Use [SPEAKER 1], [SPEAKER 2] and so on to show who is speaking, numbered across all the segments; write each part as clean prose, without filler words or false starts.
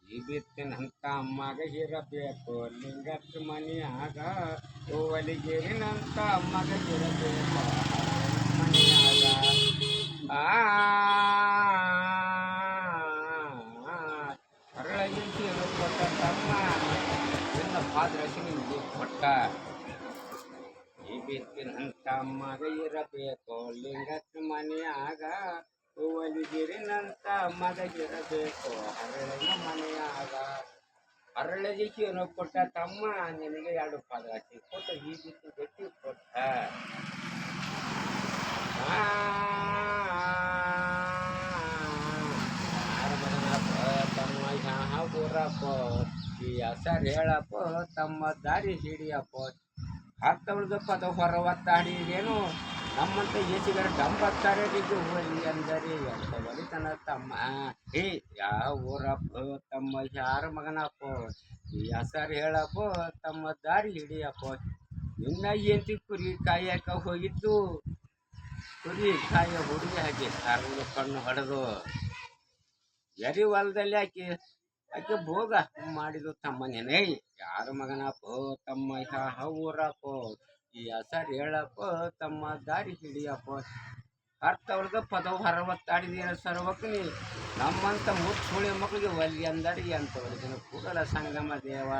[SPEAKER 1] ಈ ಬಿತ್ತಿನಂತ ಮಗ ಇರಬೇಕು ಲಿಂಗಕ್ಕ ಮನಿಯಾಗ ಓವಲಿಗೇರಿನಂತ ಮಗ ಇರಬೇಕು ಮನಿಯಾಗ ಆ ಅರಳಗಿ ಕೊಟ್ಟ ತಮ್ಮ ಎಲ್ಲ ಪಾದ್ರಸಿ ನಿಮಗೆ ಕೊಟ್ಟ ಈ ಬಿತ್ತಿನಂತ ಮಗ ಇರಬೇಕು ಲಿಂಗಕ್ಕ ಮನಿಯಾಗ ಓವಲಿಗಿರಿನಂತ ಮಗಗಿರಬೇಕು ಹರಳಿನ ಮನೆಯಾಗ ಹರಳಿಗೆ ಏನು ಕೊಟ್ಟ ತಮ್ಮ ನಿನಗೆ 2 ಪಾದರಾಶಿ ಕೊಟ್ಟ ಈ ಬಿತ್ತು ಗಟ್ಟಿ ಕೊಟ್ಟ ತಮ್ಮ ಯಾವ ಊರಪ್ಪ ಈ ಹೆಸರು ಹೇಳಪ್ಪ ತಮ್ಮ ದಾರಿ ಹಿಡಿಯಪ್ಪ ಹತ್ತವಳ್ದು ಪದ ಹೊರ ಒತ್ತಾಡಿದೇನು ನಮ್ಮಂತ ಏಸಿಗರ ಡಂಬತ್ತಾರೆ ಇದು ಹೋಲಿ ಅಂದರೆ ಎಂತ ಒಲಿತನ ತಮ್ಮ ಹೇ ಯಾವ ಊರಪ್ಪ ತಮ್ಮ ಯಾರ ಮಗನಪ್ಪ ಈ ಹೆಸರು ಹೇಳಪ್ಪ ತಮ್ಮ ದಾರಿ ಹಿಡಿಯಪ್ಪ ನಿನ್ನ ಎಂತಿ ಕುರಿ ಕಾಯಕ ಹೋಗಿದ್ದು ಕುರಿ ಕಾಯ ಹುಡುಗಿ ಹಾಕಿ ಸಾರ್ವದ ಕಣ್ಣು ಹೊಡೆದು ಎರಿ ಹೊಲದಲ್ಲಿ ಆಕೆ ಭೋಗ ಮಾಡಿದ್ದು ತಮ್ಮ ನೆನೆ ಯಾರ ಮಗನಪ್ಪ ತಮ್ಮ ಯಾವ ಊರಪ್ಪ ಈ ಹೆಸರು ಹೇಳಪ್ಪ ತಮ್ಮ ದಾರಿ ಹಿಡಿಯಪ್ಪ ಅರ್ಥವ್ರದ ಪದವು ಹೊರವತ್ತಾಡಿದ ಸರ್ವಕ್ನಿ ನಮ್ಮಂತ ಮುಚ್ಚುಳಿ ಮಕ್ಕಳಿಗೆ ಒಲ್ಲಿ ಅಂದಡಿಗೆ ಅಂತ ಒಲಿದನು ಕೂಡಲ ಸಂಗಮ ದೇವ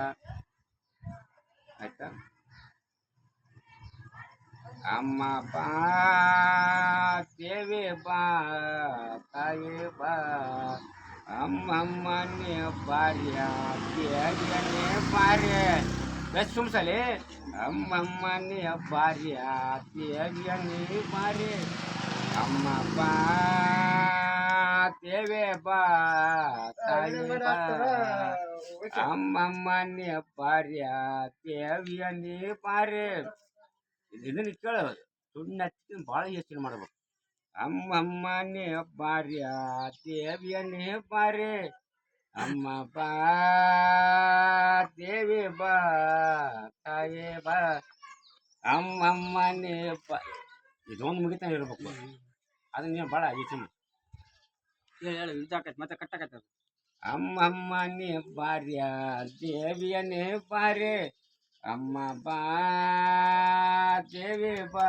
[SPEAKER 1] ಆಯ್ತಾ ಅಮ್ಮ ಬಾ ದೇವಿ ಬಾ ತಾಯಿ ಬಾ ಅಮ್ಮಮ್ಮನೆ ಬಾರ್ಯ ದೇವನೇ ಬಾರ್ಯ ಬೆಸ್ಟ್ ಸುಮ್ಸಲೆ ಅಮ್ಮಮ್ಮನೆ ಬಾರ್ಯ ದೇವನೇ ಬಾರ್ಯ ಅಮ್ಮ ಬಾ ದೇವೆ ಬಾ ತಾಯಿ ಬಾ ಅಮ್ಮಮ್ಮನೆ ಬಾರ್ಯ ದೇವನೇ ಬಾರ್ಯ ಇದನ್ನ ಕೇಳ ಸುಣ್ಣ ಭಾಳ ಯೋಚನೆ ಮಾಡ್ಬೇಕು ಅಮ್ಮಮ್ಮನೆ ಬಾರ್ಯ ದೇವಿಯನೇ ಬಾರೆ ಅಮ್ಮ ಬಾ ದೇವಿ ಬಾ ತಾಯಿ ಬಾ ಅಮ್ಮಮ್ಮನೆ ಬಾ ಇದೊಂದು ಮುಗಿತಾನೆ ಇರ್ಬೇಕು ಅದನ್ನ ನೀವು ಭಾಳ ಯೋಚನೆ ಹೇಳಿ ಇದಾಕೈತೆ ಮತ್ತೆ ಕಟ್ಟಾಕೈತೆ ಅಮ್ಮಮ್ಮನೆ ಬಾರ್ಯ ದೇವಿಯನೇ ಬಾರೆ ಅಮ್ಮ ಬಾ ದೇವಿ ಬಾ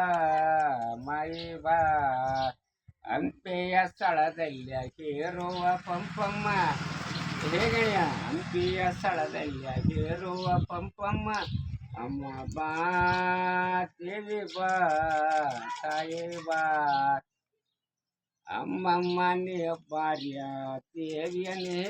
[SPEAKER 1] ಮಾಯಿ ಬಾ ಹಂಪೆಯ ಸ್ಥಳದಲ್ಲಿ ಹೇರುವ ಪಂಪಮ್ಮ ಹೇಗೆಯ ಹಂಪಿಯ ಸ್ಥಳದಲ್ಲಿ ಹೇರುವ ಪಂಪಮ್ಮ ಅಮ್ಮ ಬಾ ದೇವಿ ಬಾ ತಾಯಿ ಬಾ ಅಮ್ಮಮ್ಮನೇ ಬಾರ್ಯ ದೇವಿಯನೇ